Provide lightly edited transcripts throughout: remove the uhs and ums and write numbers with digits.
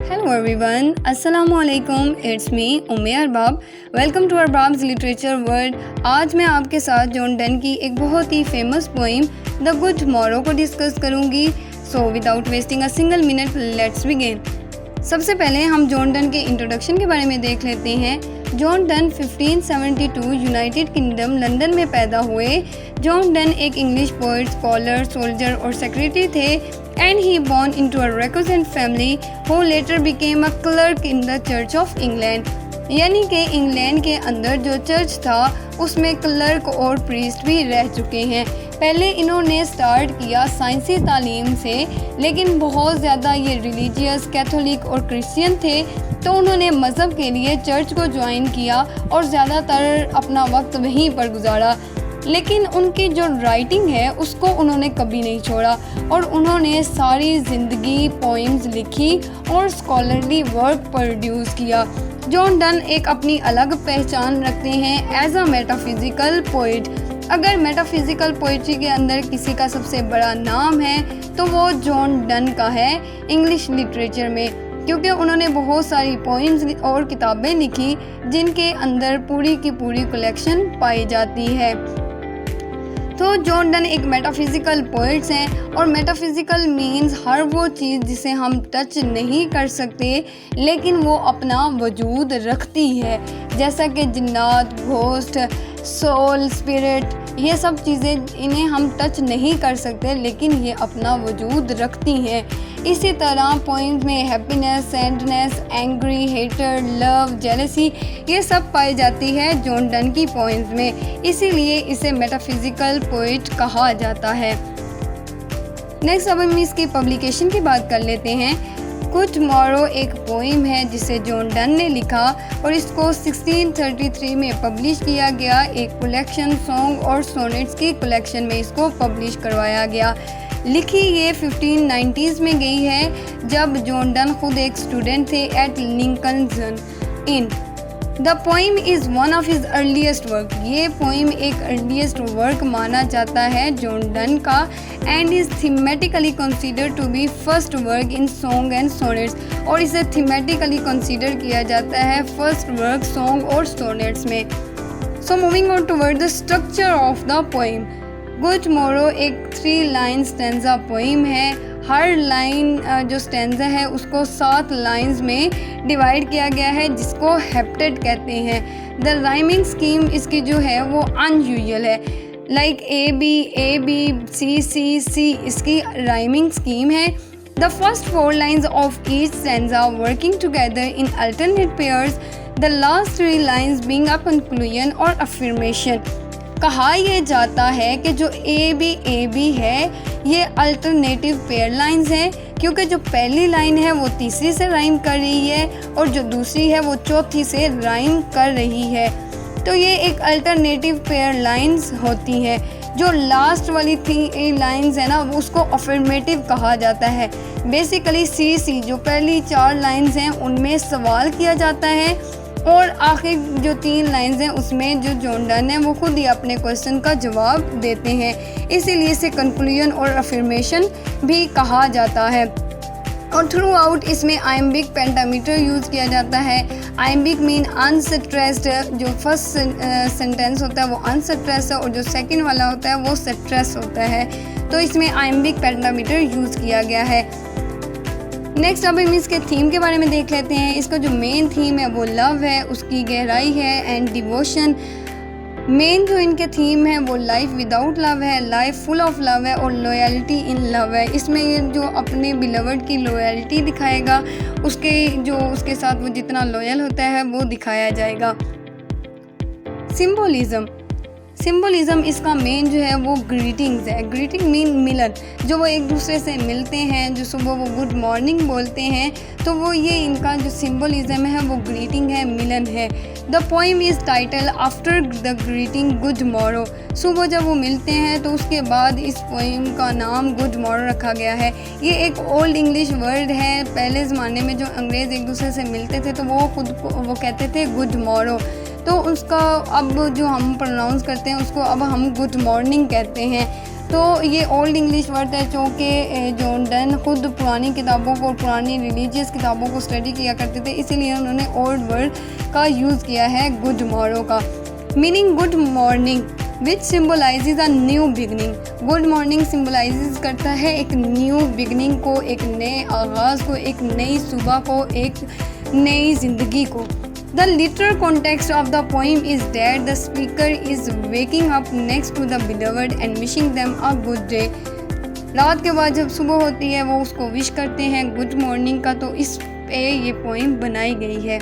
Hello everyone, Assalamu alaikum, it's me Umme Arbab. Welcome to Arbab's literature world. आज मैं आपके साथ जॉन डन की एक बहुत ही famous poem the good tomorrow को डिस्कस करूंगी। So without wasting a single minute let's begin. सबसे पहले हम जॉन डन के इंट्रोडक्शन के बारे में देख लेते हैं। John Donne 1572 United kingdom London में पैदा हुए। जॉन डन एक इंग्लिश पोइट, स्कॉलर, सोल्जर और सेक्रेटरी थे and he born into a recusant family who later became a clerk in the Church of England। यानी कि इंग्लैंड के अंदर जो चर्च था उसमें क्लर्क और प्रीस्ट भी रह चुके हैं। पहले इन्होंने स्टार्ट किया साइंसी तालीम से, लेकिन बहुत ज़्यादा ये रिलीजियस, कैथोलिक और क्रिश्चियन थे, तो उन्होंने मज़हब के लिए चर्च को ज्वाइन किया और ज़्यादातर अपना वक्त वहीं पर गुजारा। लेकिन उनकी जो राइटिंग है उसको उन्होंने कभी नहीं छोड़ा और उन्होंने सारी ज़िंदगी पोइम्स लिखी और स्कॉलरली वर्क प्रोड्यूस किया। जॉन डन एक अपनी अलग पहचान रखते हैं एज अ मेटाफिज़िकल पोइट। अगर मेटाफिज़िकल पोइट्री के अंदर किसी का सबसे बड़ा नाम है तो वो जॉन डन का है इंग्लिश लिटरेचर में, क्योंकि उन्होंने बहुत सारी पोइम्स और किताबें लिखी जिनके अंदर पूरी की पूरी कलेक्शन पाई जाती है। तो जॉन डन एक मेटाफिज़िकल पोइट्स हैं और मेटाफिज़िकल मीन्स हर वो चीज़ जिसे हम टच नहीं कर सकते लेकिन वो अपना वजूद रखती है, जैसा कि जिन्नात, घोस्ट, सोल, स्पिरिट, ये सब चीज़ें इन्हें हम टच नहीं कर सकते लेकिन ये अपना वजूद रखती हैं। इसी तरह पोइम्स में happiness, sadness, angry, hater, love, jealousy ये सब पाई जाती है जॉन डन की पोइम्स में, इसीलिए इसे मेटाफिज़िकल पोइट कहा जाता है। नेक्स्ट अब हम इसकी पब्लिकेशन की बात कर लेते हैं। गुड टुमारो एक पोइम है जिसे जॉन डन ने लिखा और इसको 1633 में पब्लिश किया गया। एक कलेक्शन सॉन्ग और सोनेट्स की कलेक्शन में इसको पब्लिश करवाया गया। लिखी ये 1590s में गई है जब जॉन डन खुद एक स्टूडेंट थे at Lincoln's Inn. The poem is one of his earliest work. ये पोइम एक अर्लीस्ट वर्क माना जाता है जॉन डन का and is thematically consider to be first work in song and sonnets, और इसे थीमेटिकली कंसीडर किया जाता है फर्स्ट वर्क सॉन्ग और सोनेट्स में। So moving on toward the structure of the poem. Good tomorrow एक 3 line stanza poem है। हर line जो स्टेंजा है उसको 7 लाइंस में डिवाइड किया गया है जिसको हेप्टेट कहते हैं। द राइमिंग स्कीम इसकी जो है वो अनयूजुअल है, लाइक ए बी सी सी सी इसकी राइमिंग स्कीम है। The first 4 lines of each stanza working together in alternate pairs, the last 3 lines being a conclusion और अफर्मेशन। कहा यह जाता है कि जो ए बी है ये अल्टरनेटिव पेयर लाइंस हैं, क्योंकि जो पहली लाइन है वो तीसरी से राइम कर रही है और जो दूसरी है वो चौथी से राइम कर रही है। तो ये एक अल्टरनेटिव पेयर लाइंस होती हैं। जो लास्ट वाली 3 लाइंस है ना उसको अफर्मेटिव कहा जाता है। बेसिकली सी जो पहली 4 लाइंस हैं उनमें सवाल किया जाता है और आखिर जो 3 लाइंस हैं उसमें जो जॉन डन है वो खुद ही अपने क्वेश्चन का जवाब देते हैं, इसीलिए इसे कंक्लूजन और अफर्मेशन भी कहा जाता है। और थ्रू आउट इसमें आइम्बिक पेंटामीटर यूज़ किया जाता है। आइम्बिक मीन अनस्ट्रेस्ड, जो फर्स्ट सेंटेंस होता है वो अनस्ट्रेस्ड है और जो सेकंड वाला होता है वो स्ट्रेस होता है, तो इसमें आइम्बिक पेंटामीटर यूज़ किया गया है। नेक्स्ट अब हम इसके थीम के बारे में देख लेते हैं। इसका जो मेन थीम है वो लव है, उसकी गहराई है एंड डिवोशन। मेन जो इनके थीम है वो लाइफ विदाउट लव है, लाइफ फुल ऑफ लव है और लॉयल्टी इन लव है। इसमें ये जो अपने बिलवर्ड की लॉयल्टी दिखाएगा, उसके साथ वो जितना लॉयल होता है वो दिखाया जाएगा। सिंबोलिज्म इसका मेन जो है वो ग्रीटिंग्स है। ग्रीटिंग मीन मिलन, जो वो एक दूसरे से मिलते हैं, जो सुबह वो गुड मॉर्निंग बोलते हैं, तो वो ये इनका जो सिंबोलिज्म है वो ग्रीटिंग है, मिलन है। The poem is title after the greeting good Morrow. सुबह जब वो मिलते हैं तो उसके बाद इस पोइम का नाम गुड मॉरो रखा गया है। ये एक ओल्ड इंग्लिश वर्ड है। पहले ज़माने में जो अंग्रेज़ एक दूसरे से मिलते थे तो वो कहते थे गुड मॉरो, तो उसका अब जो हम प्रोनाउंस करते हैं उसको अब हम गुड मॉर्निंग कहते हैं। तो ये ओल्ड इंग्लिश वर्ड है, चूँकि जॉन डन खुद पुरानी किताबों को, पुरानी रिलीजियस किताबों को स्टडी किया करते थे, इसीलिए उन्होंने ओल्ड वर्ड का यूज़ किया है गुड मॉर्निंग का, meaning good morning which symbolises a new beginning. Good morning symbolises करता है एक न्यू बिगनिंग को, एक नए आगाज़ को, एक नई सुबह को, एक नई ज़िंदगी को। The literal context of the poem is that the speaker is waking up next to the beloved and wishing them a good day. रात के बाद जब सुबह होती है वो उसको विश करते हैं गुड मॉर्निंग का, तो इस पे ये पोइम बनाई गई है।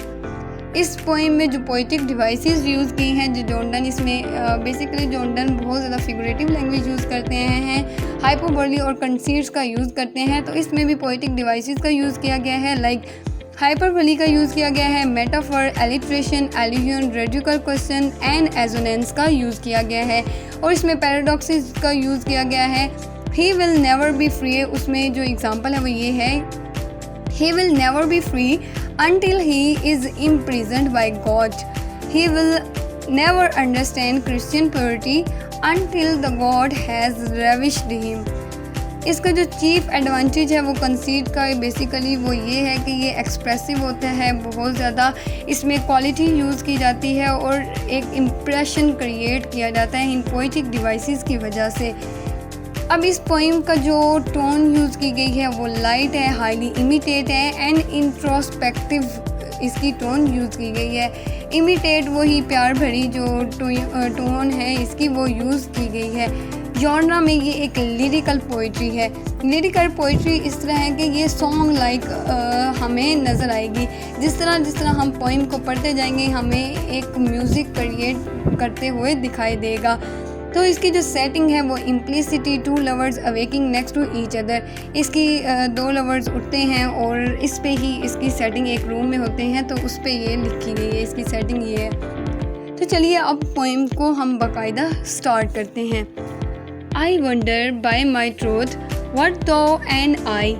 इस पोइम में जो पोइटिक डिवाइसेस यूज़ की हैं जो जॉन डन, इसमें बेसिकली जॉन डन बहुत ज़्यादा फिगरेटिव लैंग्वेज यूज़ करते हैं, हाइपरबोली और कंसीट्स का यूज़ करते हैं, तो इसमें भी पोइटिक डिवाइसेस का यूज़ किया गया है। लाइक हाइपरबोली का यूज़ किया गया है, metaphor, alliteration, allusion, radical question and assonance का यूज़ किया गया है, और इसमें पैराडॉक्सिस का यूज़ किया गया है। He will never be free, उसमें जो एग्जांपल है वो ये है, he will never be free until he is imprisoned by God. He will never understand Christian purity until the God has ravished him. इसका जो चीफ एडवांटेज है वो कंसीट का बेसिकली वो ये है कि ये एक्सप्रेसिव होता है, बहुत ज़्यादा इसमें क्वालिटी यूज़ की जाती है और एक इम्प्रेशन क्रिएट किया जाता है इन पोइटिक डिवाइसेस की वजह से। अब इस पोइम का जो टोन यूज़ की गई है वो लाइट है, हाईली इमिटेट है एंड इंट्रोस्पेक्टिव इसकी टोन यूज़ की गई है। इमिटेट वही प्यार भरी जो टोन है इसकी वो यूज़ की गई है। जॉनरा में ये एक लिरिकल पोइट्री है। लिरिकल पोइट्री इस तरह है कि ये सॉन्ग लाइक हमें नज़र आएगी, जिस तरह हम पोइम को पढ़ते जाएंगे हमें एक म्यूज़िक क्रिएट करते हुए दिखाई देगा। तो इसकी जो सेटिंग है वो इम्प्लिसिटी, two lovers awakening next to each other, इसकी दो लवर्स उठते हैं और इस पे ही इसकी सेटिंग एक रूम में होते हैं, तो उस पे ये लिखी गई है, इसकी सेटिंग ये है। तो चलिए अब पोइम को हम बाकायदा स्टार्ट करते हैं। I wonder bye my truth what दो एंड आई,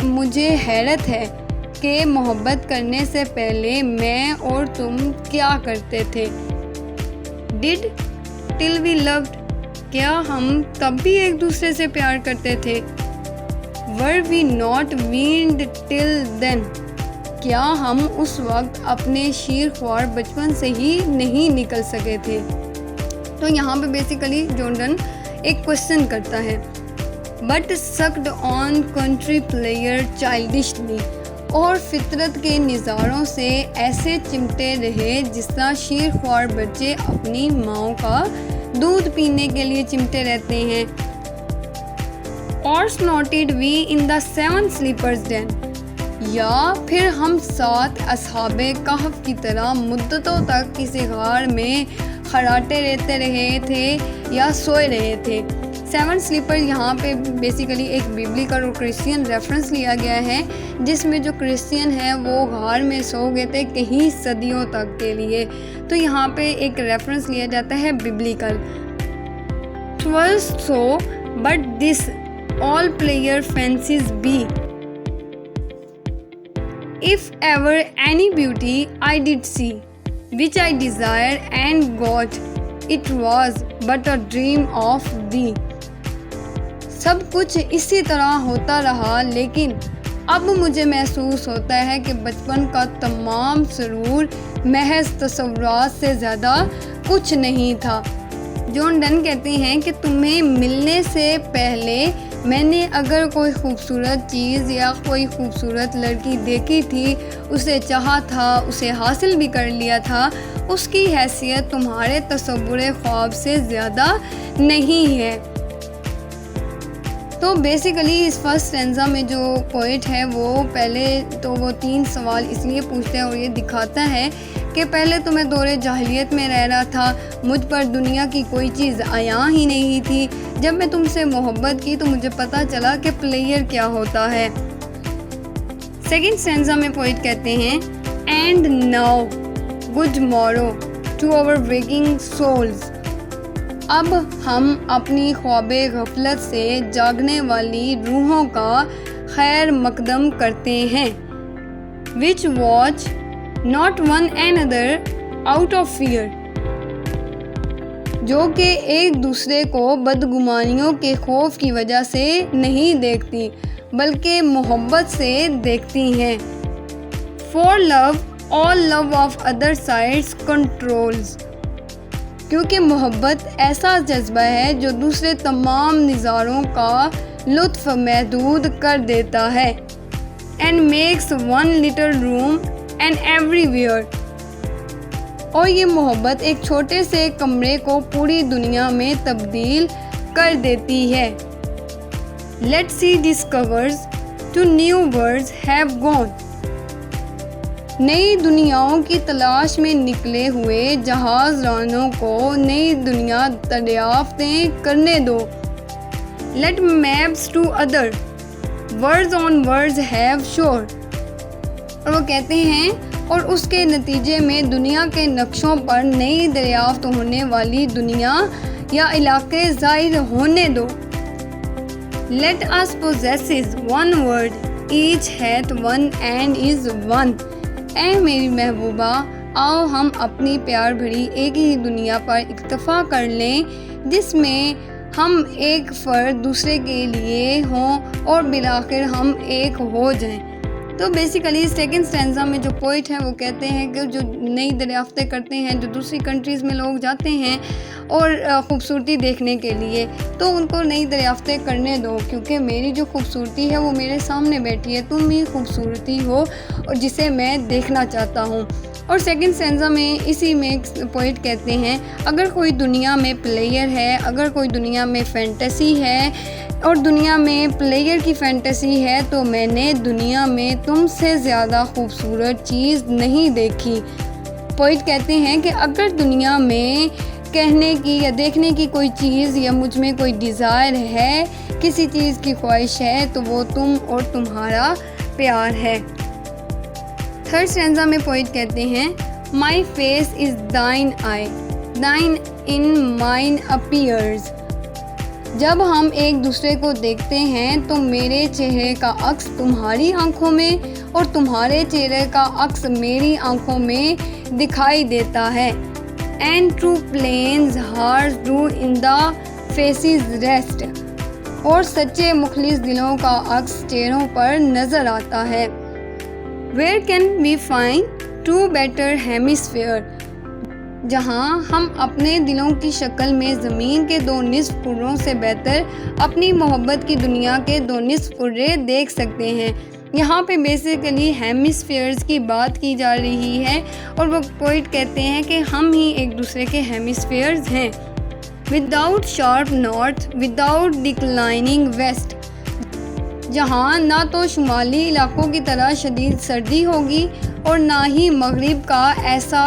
मुझे हैरत है कि मोहब्बत करने से पहले मैं और तुम क्या करते थे। डिड टिल वी लव्ड, क्या हम तब भी एक दूसरे से प्यार करते थे। Were we not weaned till then, क्या हम उस वक्त अपने शीर ख्वार बचपन से ही नहीं निकल सके थे। तो यहाँ पे बेसिकली जॉन डन एक क्वेश्चन करता है। But sucked on country player childishly, और फितरत के निज़ारों से ऐसे चिमटे रहे जिस तरह शीर ख्वार बच्चे अपनी माओ का दूध पीने के लिए चिमटे रहते हैं। और snorted we in the 7 sleepers den, या फिर हम 7 असहाबे कहफ की तरह मुद्दतों तक किसी गार में खराटे रहते रहे थे या सोए रहे थे। 7 स्लीपर यहाँ पे बेसिकली एक बिब्लिकल और क्रिश्चियन रेफरेंस लिया गया है, जिसमें जो क्रिश्चियन है वो गार में सो गए थे कहीं सदियों तक के लिए, तो यहाँ पे एक रेफरेंस लिया जाता है biblical. 'Twas so, but this all player fancies be, if ever any beauty I did see, which I desired and got, it was but a dream of thee। सब कुछ इसी तरह होता रहा, लेकिन अब मुझे महसूस होता है कि बचपन का तमाम सुरूर महज तसव्वुरात से ज़्यादा कुछ नहीं था। जॉन डन कहते हैं कि तुम्हें मिलने से पहले मैंने अगर कोई खूबसूरत चीज़ या कोई खूबसूरत लड़की देखी थी, उसे चाहा था, उसे हासिल भी कर लिया था, उसकी हैसियत तुम्हारे तसव्वुर ख्वाब से ज़्यादा नहीं है। तो बेसिकली इस फर्स्ट स्टैंजा में जो पोइट है वो पहले तो वो 3 सवाल इसलिए पूछते हैं और ये दिखाता है कि पहले तो मैं दौरे जाहिलियत में रह रहा था, मुझ पर दुनिया की कोई चीज़ आया ही नहीं थी। जब मैं तुमसे मोहब्बत की तो मुझे पता चला कि प्लेयर क्या होता है। सेकंड स्टैंजा में पोइट कहते हैं, and now good morrow to our waking souls, अब हम अपनी ख्वाबे गफलत से जागने वाली रूहों का खैर मकदम करते हैं। Which watch not one another out of fear, जो कि एक दूसरे को बदगुमानियों के खौफ की वजह से नहीं देखती बल्कि मोहब्बत से देखती हैं। For love all love of other sides controls, क्योंकि मोहब्बत ऐसा जज्बा है जो दूसरे तमाम नज़ारों का लुत्फ़ महदूद कर देता है। And makes one little room and everywhere, और ये मोहब्बत एक छोटे से कमरे को पूरी दुनिया में तब्दील कर देती है। Let's see discovers to new worlds have gone, नई दुनियाओं की तलाश में निकले हुए जहाज रानों को नई दुनिया दरियाफ्तें करने दो। Let maps to other words on words have shore, और वो कहते हैं और उसके नतीजे में दुनिया के नक्शों पर नई दरियाफ्त होने वाली दुनिया या इलाके ज़ाहिर होने दो। Let us possess one word each hath one and is one, ऐ मेरी महबूबा आओ हम अपनी प्यार भरी एक ही दुनिया पर इक्तफ़ा कर लें जिसमें हम एक फ़र्द दूसरे के लिए हों और बिलाखिर हम एक हो जाएं। तो बेसिकली सेकंड स्टैंजा में जो पोइट है वो कहते हैं कि जो नई दरियाफ्तें करते हैं, जो दूसरी कंट्रीज़ में लोग जाते हैं और ख़ूबसूरती देखने के लिए, तो उनको नई दरियाफ्तें करने दो, क्योंकि मेरी जो खूबसूरती है वो मेरे सामने बैठी है, तुम ही खूबसूरती हो और जिसे मैं देखना चाहता हूँ। और सेकंड स्टैंजा में इसी में पोइट कहते हैं अगर कोई दुनिया में प्लेयर है, अगर कोई दुनिया में फैंटेसी है और दुनिया में प्लेयर की फैंटेसी है, तो मैंने दुनिया में तुमसे ज़्यादा खूबसूरत चीज़ नहीं देखी। पोइट कहते हैं कि अगर दुनिया में कहने की या देखने की कोई चीज़ या मुझ में कोई डिज़ायर है, किसी चीज़ की ख्वाहिश है, तो वो तुम और तुम्हारा प्यार है। थर्ड स्टैंजा में पोइट कहते हैं माई फेस इज़ दाइन आई, दाइन इन माइन अपीयर्स, जब हम एक दूसरे को देखते हैं तो मेरे चेहरे का अक्स तुम्हारी आंखों में और तुम्हारे चेहरे का अक्स मेरी आंखों में दिखाई देता है। And true plains heart do in the faces rest, और सच्चे मुखलिस दिलों का अक्स चेहरों पर नज़र आता है। Where can we find to better hemisphere, जहाँ हम अपने दिलों की शक्ल में ज़मीन के दो निस्फ कुर्रों से बेहतर अपनी मोहब्बत की दुनिया के दो निस्फ कुर्रे देख सकते हैं। यहाँ पे बेसिकली हेमिस्फीयर्स की बात की जा रही है और वो पोइट कहते हैं कि हम ही एक दूसरे के हेमिस्फीयर्स हैं। Without sharp north, without declining west, जहाँ ना तो शुमाली इलाकों की तरह शदीद सर्दी होगी और ना ही मगरिब का ऐसा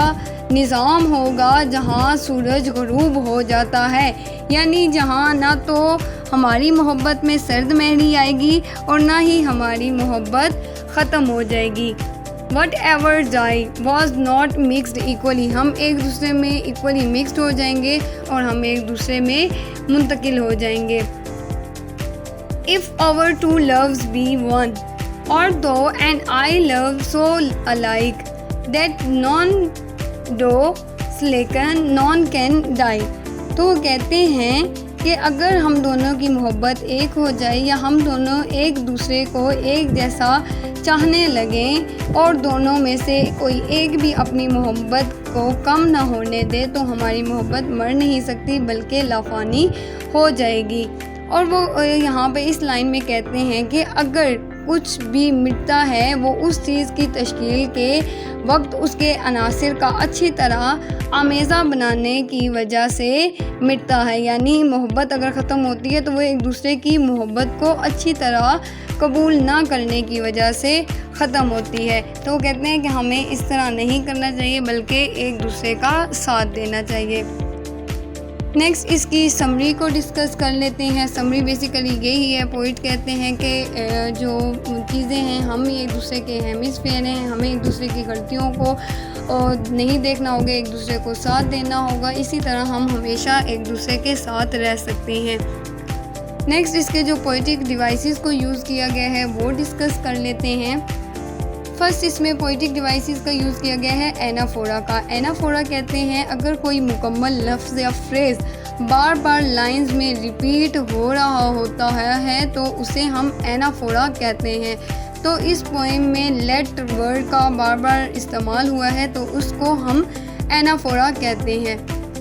निज़ाम होगा जहाँ सूरज ग़ुरूब हो जाता है, यानी जहाँ ना तो हमारी मोहब्बत में सर्द महरी आएगी और ना ही हमारी मोहब्बत ख़त्म हो जाएगी। Whatever die was not mixed equally, हम एक दूसरे में इक्वली मिक्सड हो जाएंगे और हम एक दूसरे में मुंतकिल हो जाएंगे। If our two loves be one, or thou and I love so alike that none do slacken none can die, तो वो कहते हैं कि अगर हम दोनों की मोहब्बत एक हो जाए या हम दोनों एक दूसरे को एक जैसा चाहने लगें और दोनों में से कोई एक भी अपनी मोहब्बत को कम ना होने दे, तो हमारी मोहब्बत मर नहीं सकती बल्कि लाफानी हो जाएगी। और वो यहाँ पे इस लाइन में कहते हैं कि अगर कुछ भी मिटता है वो उस चीज़ की तश्कील के वक्त उसके अनासिर का अच्छी तरह आमेज़ा बनाने की वजह से मिटता है, यानी मोहब्बत अगर ख़त्म होती है तो वो एक दूसरे की मोहब्बत को अच्छी तरह कबूल ना करने की वजह से ख़त्म होती है। तो वो कहते हैं कि हमें इस तरह नहीं करना चाहिए बल्कि एक दूसरे का साथ देना चाहिए। नेक्स्ट इसकी समरी को डिस्कस कर लेते हैं। समरी बेसिकली यही है, पोइट कहते हैं कि जो चीज़ें हैं हम एक दूसरे के हेमिस्फीयर हैं, हमें एक दूसरे की गलतियों को नहीं देखना होगा, एक दूसरे को साथ देना होगा, इसी तरह हम हमेशा एक दूसरे के साथ रह सकते हैं। नेक्स्ट इसके जो पोइटिक डिवाइसेस को यूज़ किया गया है वो डिस्कस कर लेते हैं। फर्स्ट इसमें पोइटिक डिवाइसेस का यूज़ किया गया है एनाफोरा का। एनाफोरा कहते हैं अगर कोई मुकम्मल लफ्ज़ या फ्रेज़ बार बार लाइंस में रिपीट हो रहा होता है तो उसे हम एनाफोरा कहते हैं। तो इस पोइम में लेट वर्ड का बार बार इस्तेमाल हुआ है तो उसको हम एनाफोरा कहते हैं।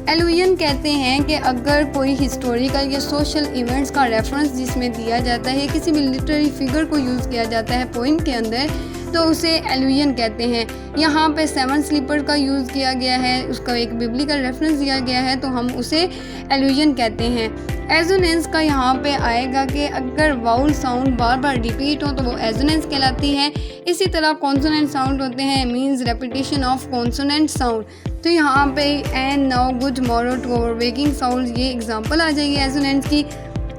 एलुजन कहते हैं कि अगर कोई हिस्टोरिकल या सोशल इवेंट्स का रेफरेंस जिसमें दिया जाता है, किसी भी लिटरेरी फिगर को यूज़ किया जाता है पोइम के अंदर, तो उसे एलुजन कहते हैं। यहाँ पे सेवन स्लीपर का यूज़ किया गया है, उसका एक बिब्लिकल रेफरेंस दिया गया है तो हम उसे एलुजन कहते हैं। एजोनेंस का यहाँ पे आएगा कि अगर वाउल साउंड बार बार रिपीट हो तो वो एजोनेंस कहलाती है। इसी तरह कॉन्सोनेंट साउंड होते हैं, means repetition of consonant sound. तो यहाँ पे and, now, good, Morrow, together, waking sound, ये एग्जांपल आ जाएगी एजोनेंस की।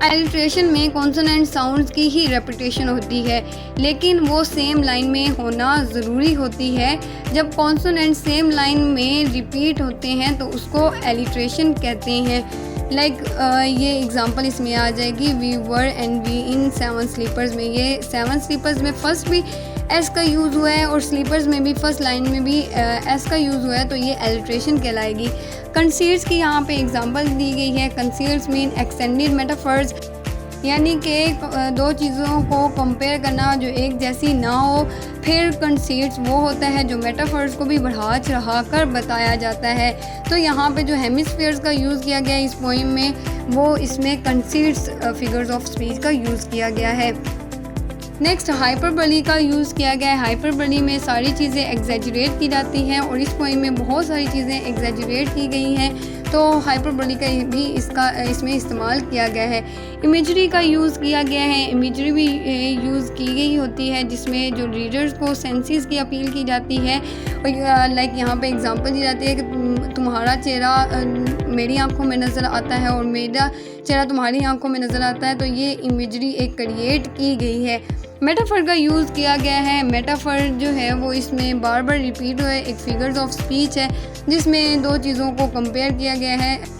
एलिट्रेशन में कॉन्सोनेंट साउंड्स की ही रेपिटेशन होती है, लेकिन वो सेम लाइन में होना ज़रूरी होती है। जब कॉन्सोनेंट सेम लाइन में रिपीट होते हैं तो उसको एलिट्रेशन कहते हैं। ये एग्जांपल इसमें आ जाएगी, we were and we in seven sleepers में। ये सेवन स्लीपर्स में फर्स्ट भी एस का यूज़ हुआ है और स्लीपर्स में भी फर्स्ट लाइन में भी एस का यूज़ हुआ है तो ये एलिट्रेशन कहलाएगी। कंसीड्स की यहाँ पे एग्जांपल दी गई है। कंसीड्स मीन एक्सटेंडेड मेटाफर्स, यानी कि दो चीज़ों को कंपेयर करना जो एक जैसी ना हो। फिर कंसीड्स वो होता है जो मेटाफर्स को भी बढ़ा चढ़ा कर बताया जाता है। तो यहाँ पे जो हेमिस्फीयर्स का यूज़ किया गया है इस पोइम में, वो इसमें कंसीड्स फिगर्स ऑफ स्पीच का यूज़ किया गया है। नेक्स्ट हाइपरबली का यूज़ किया गया है। हाइपरबली में सारी चीज़ें एग्जैजरेट की जाती हैं और इस पोइम में बहुत सारी चीज़ें एग्जैजरेट की गई हैं, तो हाइपरबली का भी इसमें इस्तेमाल किया गया है। इमेजरी का यूज़ किया गया है। इमेजरी भी यूज़ की गई होती है जिसमें जो रीडर्स को सेंसेस की अपील की जाती है। और यहाँ पे एग्जांपल दी जाती है कि तुम्हारा चेहरा मेरी आंखों में नज़र आता है और मेरा चेहरा तुम्हारी आंखों में नज़र आता है, तो ये इमेजरी एक क्रिएट की गई है। मेटाफर का यूज़ किया गया है। मेटाफर जो है वो इसमें बार बार रिपीट हुआ है, एक फिगर्स ऑफ स्पीच है जिसमें दो चीज़ों को कंपेयर किया गया है।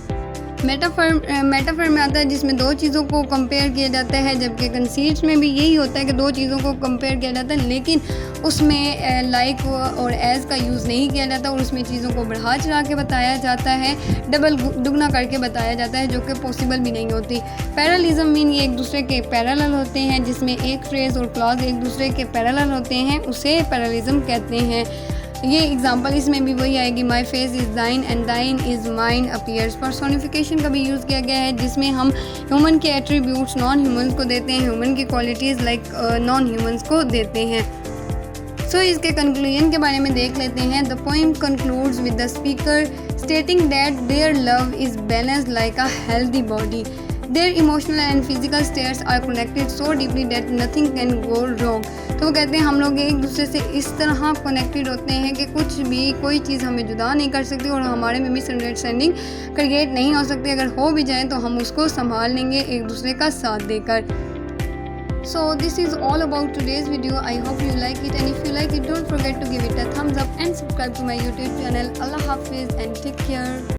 मेटाफर में आता है जिसमें दो चीज़ों को कंपेयर किया जाता है, जबकि कंसीड्स में भी यही होता है कि दो चीज़ों को कंपेयर किया जाता है, लेकिन उसमें लाइक और एज का यूज़ नहीं किया जाता और उसमें चीज़ों को बढ़ा चढ़ा के बताया जाता है, डबल दुगना करके बताया जाता है, जो कि पॉसिबल भी नहीं होती। पैरेललिज्म मीन ये एक दूसरे के पैरेलल होते हैं, जिसमें एक फ्रेज़ और क्लॉज एक दूसरे के पैरेलल होते हैं, उसे पैरेललिज्म कहते हैं। ये एग्जांपल इसमें भी वही आएगी, माई फेस इज़ दाइन एंड दाइन इज़ माइन अपीयर्स। पर्सोनिफिकेशन का भी यूज़ किया गया है जिसमें हम ह्यूमन के एट्रीब्यूट्स नॉन ह्यूमन्स को देते हैं, ह्यूमन की क्वालिटीज़ नॉन ह्यूमन्स को देते हैं। सो इसके कंक्लूजन के बारे में देख लेते हैं। The poem concludes with the speaker stating that their love is balanced like a healthy body. Their emotional and physical states are connected so deeply that nothing can go wrong। तो वो कहते हैं हम लोग एक दूसरे से इस तरह कनेक्टेड होते हैं कि कुछ भी कोई चीज़ हमें जुदा नहीं कर सकती और हमारे में मिसअंडरस्टैंडिंग क्रिएट नहीं हो सकती। अगर हो भी जाए तो हम उसको संभाल लेंगे एक दूसरे का साथ देकर। So this is all about today's video. I hope you like it, and if you like it, don't forget to give it a thumbs up and subscribe to my YouTube channel. Allah Hafiz and take care.